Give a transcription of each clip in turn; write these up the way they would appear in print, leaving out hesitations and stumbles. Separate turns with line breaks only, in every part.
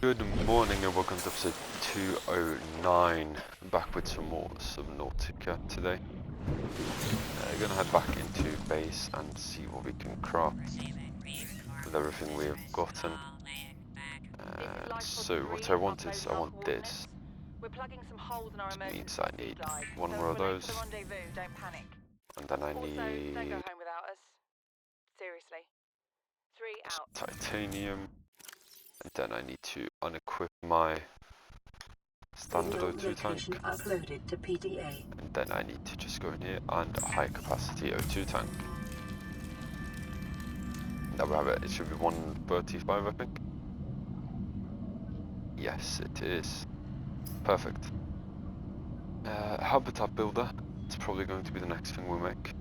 Good morning and welcome to episode 209. Back with some more Subnautica today. We're gonna head back into base and see what we can craft with everything we have gotten. So what I want is, I want this.
We're plugging some holes in our
Which
emergency
means I need
supply.
one
So
more of
if we're late
those.
for the rendezvous, don't panic.
And then I
Also, don't go
need
home without us. Seriously. 3 out.
titanium. And then I need to unequip my standard O2 tank.
Uploaded to PDA.
And then I need to just go in here and a high capacity O2 tank. Now we have it. It should be 135, I think. Yes, it is. Perfect. Habitat builder. It's probably going to be the next thing we make.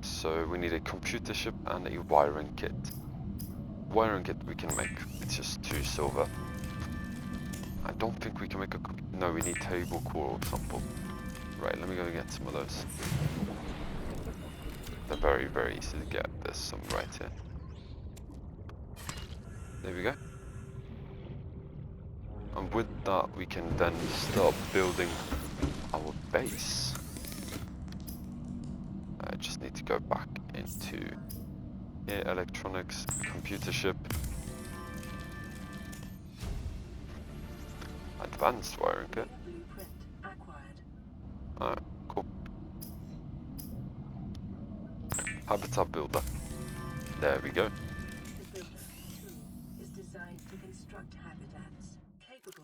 So we need a computer chip and a wiring kit. Wiring kit we can make. It's just 2 silver. I don't think we can make a... No, we need table core or something. Right, let me go get some of those. They're very, very easy to get. There's some right here. There we go. And with that, we can then start building our base. I just need to go back into here, electronics, computer chip, advanced wiring kit. Alright, cool. Habitat builder. There we go.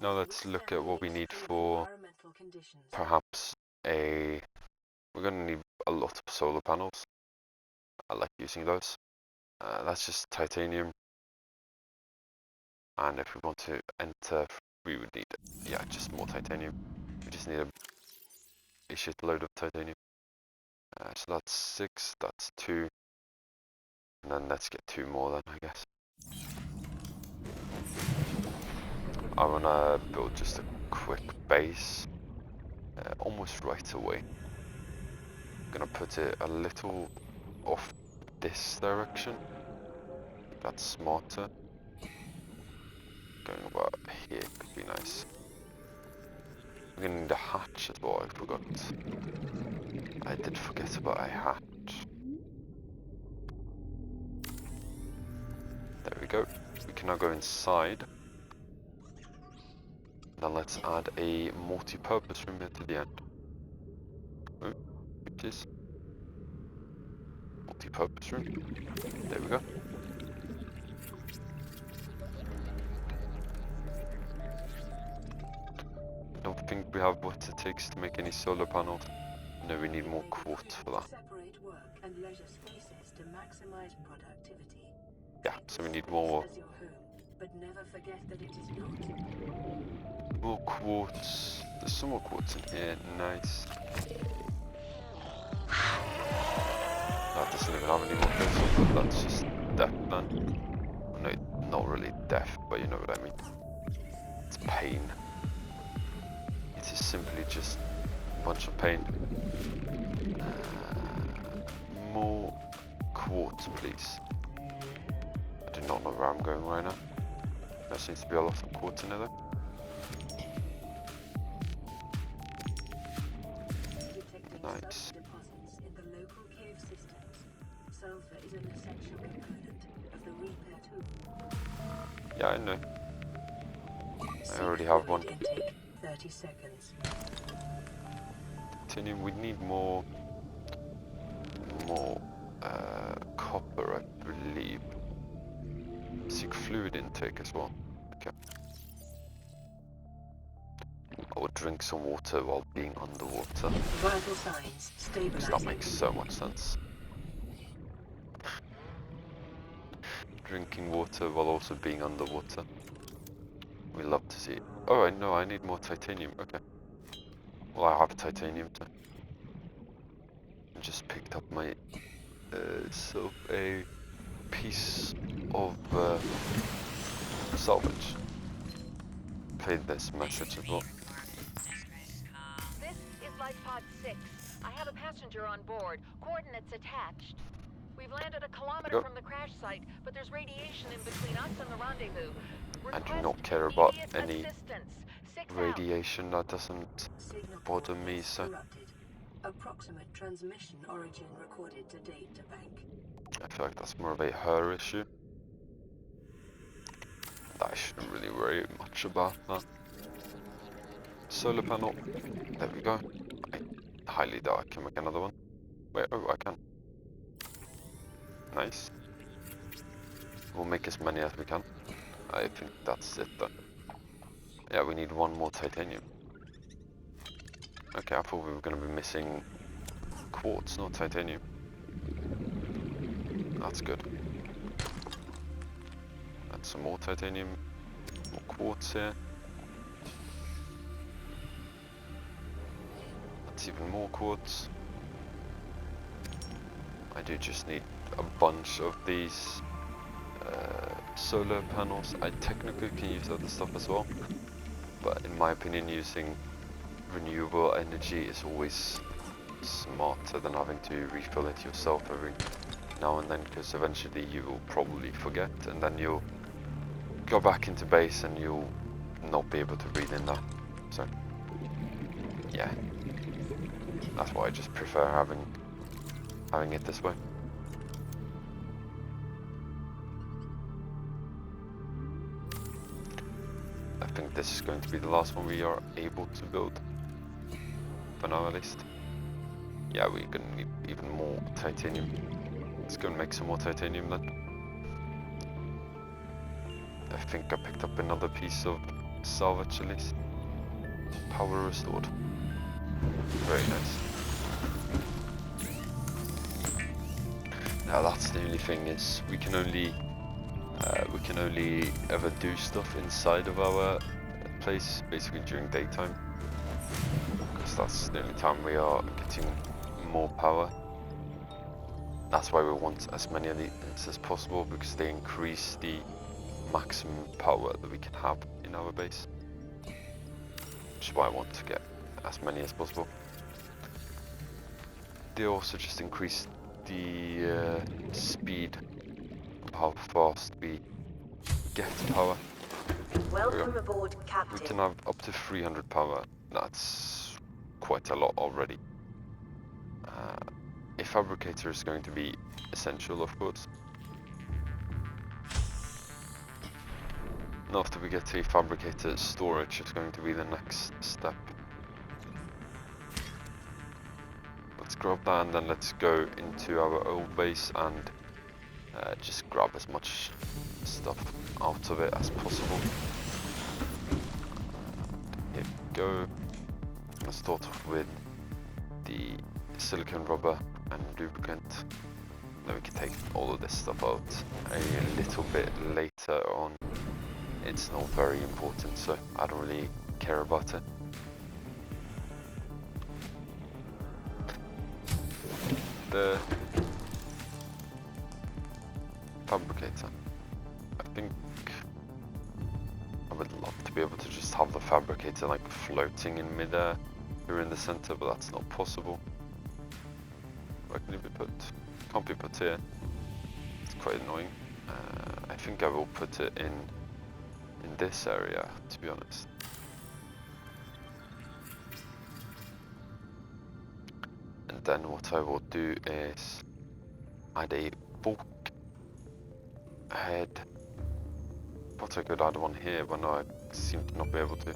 Now let's look at what we need for perhaps a... We're going to need a lot of solar panels. I like using those. That's just titanium. And if we want to enter, we would need, yeah, just more titanium. We just need a shitload of titanium. So that's 6, that's 2. And then let's get 2 more then, I guess. I want to build just a quick base. Almost right away. I'm going to put it a little off this direction. That's smarter. Going about here could be nice. We're going to need a hatch as well, I forgot. I did forget about a hatch. There we go. We can now go inside. Now let's add a multi-purpose room here to the end. Oh, it is. Multi-purpose room. There we go. I don't think we have what it takes to make any solar panels. No, we need more quartz for that. Yeah, so we need more quartz. There's some more quartz in here. Nice. That doesn't even have any more crystal, but that's just death then. No, not really death, but you know what I mean. It's pain. It is simply just a bunch of pain. More quartz, please. I do not know where I'm going right now. There seems to be a lot of quartz in there though. Nice. Yeah, I know. I already have one.
30 seconds.
Titanium, we need more copper, I believe. Seek fluid intake as well. Okay. I will drink some water while being underwater.
Vital signs stabilizing.
That makes so much sense. Drinking water while also being underwater. We love to see it. Oh, I know, I need more titanium. Okay. Well, I have titanium too. I just picked up my a piece of salvage. Played this message as well.
This is Life Pod 6. I have a passenger on board. Coordinates attached. We've landed a kilometer
Go.
from the crash site, but there's radiation in between us and the rendezvous.
I do
Request
not care about
immediate
any
assistance. 6 out.
radiation, that doesn't
Signal
bother me,
broadcast
so
interrupted. Approximate transmission origin recorded to data bank.
I feel like that's more of a her issue. I shouldn't really worry much about that. Solar panel, there we go. I highly doubt I can make another one. Wait, oh, I can. Nice. We'll make as many as we can. I think that's it though. Yeah, we need one more titanium. Okay, I thought we were going to be missing quartz, not titanium. That's good. And some more titanium, more quartz here. That's even more quartz. I do just need a bunch of these solar panels. I technically can use other stuff as well, but in my opinion using renewable energy is always smarter than having to refill it yourself every now and then, because eventually you will probably forget and then you'll go back into base and you'll not be able to breathe in that. So yeah, that's why I just prefer having it this way. I think this is going to be the last one we are able to build, for now at least. Yeah, we're going to need even more titanium. Let's go and make some more titanium then. I think I picked up another piece of salvage at least. Power restored. Very nice. Now that's the only thing, is we can only ever do stuff inside of our place basically during daytime, because that's the only time we are getting more power. That's why we want as many of these as possible, because they increase the maximum power that we can have in our base, which is why I want to get as many as possible. They also just increase the speed of how fast we get power.
Welcome aboard,
We
Captain.
can have up to 300 power. That's quite a lot already. A fabricator is going to be essential, of course. And after we get to a fabricator, storage is going to be the next step. Let's grab that and then let's go into our old base and just grab as much stuff out of it as possible. Here we go. Let's start off with the silicone rubber and lubricant. Then we can take all of this stuff out a little bit later on. It's not very important, so I don't really care about it. The fabricator. I think I would love to be able to just have the fabricator like floating in midair here in the center, but that's not possible. Where can it be put? Can't be put here. It's quite annoying. I think I will put it in this area, to be honest. And then what I will do is add a bulk head. But I could add one here, but no, I seem to not be able to.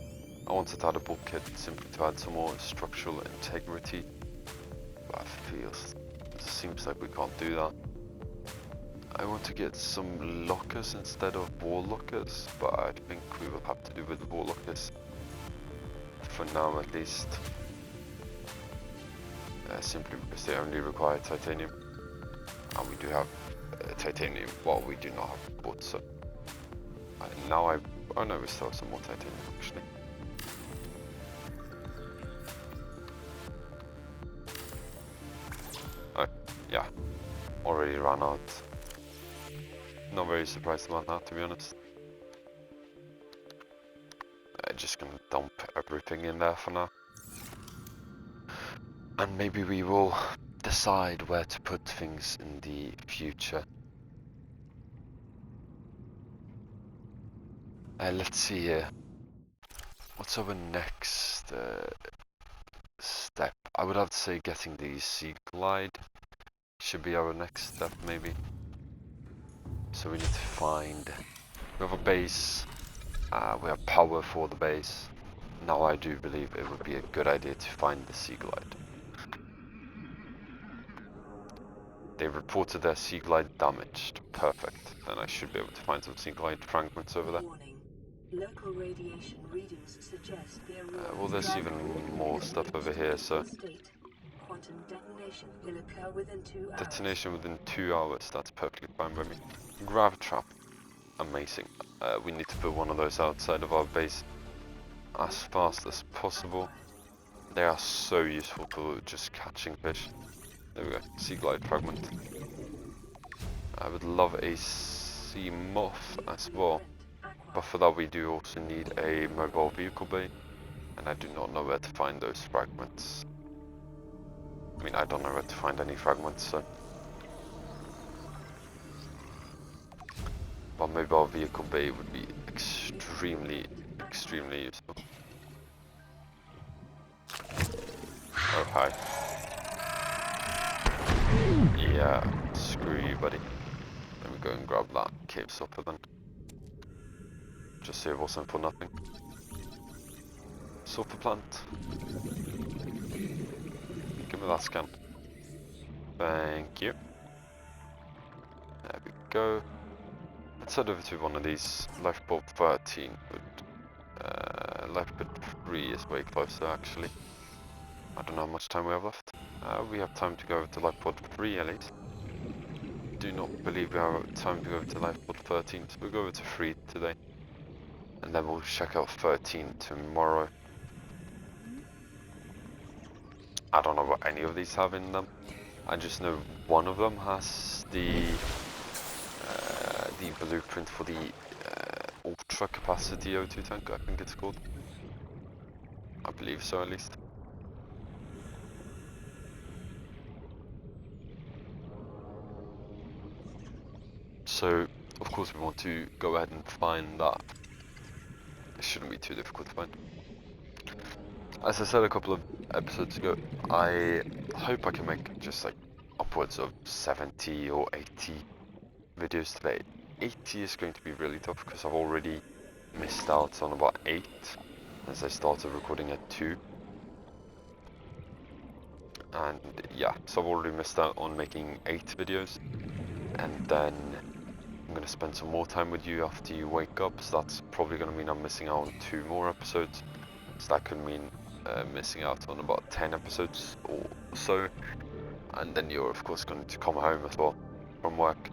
I wanted to add a bulkhead simply to add some more structural integrity, but it seems like we can't do that. I want to get some lockers instead of wall lockers, but I think we will have to do with the wall lockers for now at least. Simply because they only require titanium, and we do have titanium, well, we do not have wood, so oh no, we still have some more titanium actually. Oh yeah, already ran out. Not very surprised about that, to be honest. I'm just gonna dump everything in there for now. And maybe we will decide where to put things in the future. Let's see here. What's our next step? I would have to say getting the Sea Glide should be our next step, maybe. So we need to find... We have a base. We have power for the base. Now I do believe it would be a good idea to find the Sea Glide. They reported their Sea Glide damaged. Perfect. Then I should be able to find some Sea Glide fragments over there.
Warning. Local radiation readings suggest the Aurora
Well, there's even more stuff over here, so...
state. Quantum detonation will occur within 2 hours.
Detonation within 2 hours, that's perfectly fine by me. Gravitrap. Amazing. We need to put one of those outside of our base as fast as possible. They are so useful for just catching fish. There we go, Sea Glide fragment. I would love a sea moth as well, but for that we do also need a mobile vehicle bay, and I do not know where to find those fragments. I mean, I don't know where to find any fragments, so... But mobile vehicle bay would be extremely useful. Oh, hi. Yeah, screw you, buddy. Let me go and grab that cave stopper then. Just so it wasn't for nothing. Sulfur plant. Give me that scan. Thank you. There we go. Let's head over to one of these. Lifeboat 13 would... Lifeboat 3 is way closer, actually. I don't know how much time we have left. We have time to go over to Lifeboat 3 at least. Do not believe we have time to go over to Lifeboat 13, so we'll go over to 3 today. And then we'll check out 13 tomorrow. I don't know what any of these have in them. I just know one of them has the blueprint for the ultra capacity O2 tank, I think it's called. I believe so, at least. So, of course we want to go ahead and find that. It shouldn't be too difficult to find. As I said a couple of episodes ago, I hope I can make just like upwards of 70 or 80 videos today. 80 is going to be really tough because I've already missed out on about 8 as I started recording at 2. And yeah, so I've already missed out on making 8 videos. And then I'm going to spend some more time with you after you wake up, so that's probably going to mean I'm missing out on 2 more episodes. So that could mean missing out on about 10 episodes or so. And then you're of course going to come home as well from work.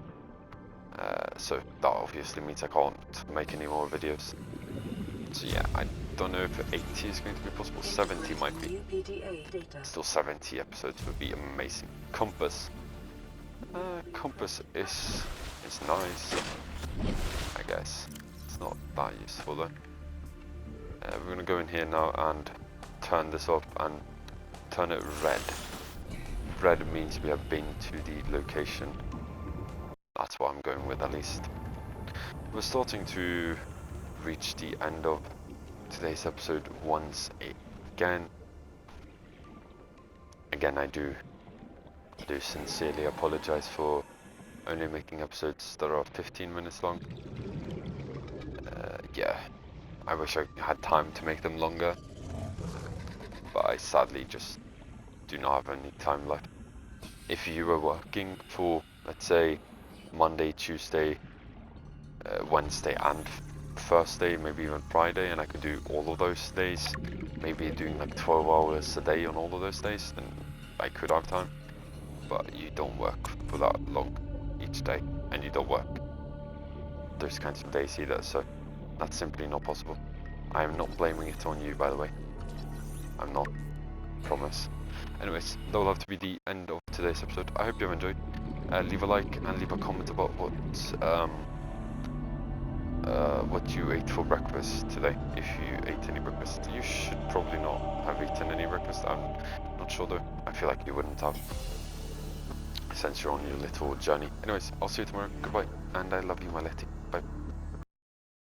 So that obviously means I can't make any more videos. So yeah, I don't know if 80 is going to be possible. 70 might be. Still 70 episodes would be amazing. Compass. Compass is nice, I guess. It's not that useful though. We're gonna go in here now and turn this up and turn it red. Red means we have been to the location. That's what I'm going with, at least. We're starting to reach the end of today's episode once again. Again, I do sincerely apologize for only making episodes that are 15 minutes long. Yeah, I wish I had time to make them longer, but I sadly just do not have any time left. If you were working for, let's say, Monday, Tuesday, Wednesday and Thursday, maybe even Friday, and I could do all of those days, maybe doing like 12 hours a day on all of those days, then I could have time. But you don't work for that long each day, and you don't work those kinds of days either, so that's simply not possible. I am not blaming it on you, by the way. I'm not. Promise. Anyways, that will have to be the end of today's episode. I hope you have enjoyed. Leave a like and leave a comment about what you ate for breakfast today. If you ate any breakfast. You should probably not have eaten any breakfast. I'm not sure though. I feel like you wouldn't have. since you're on your little journey. Anyways, I'll see you tomorrow. Goodbye, and I love you, my Letty. Bye.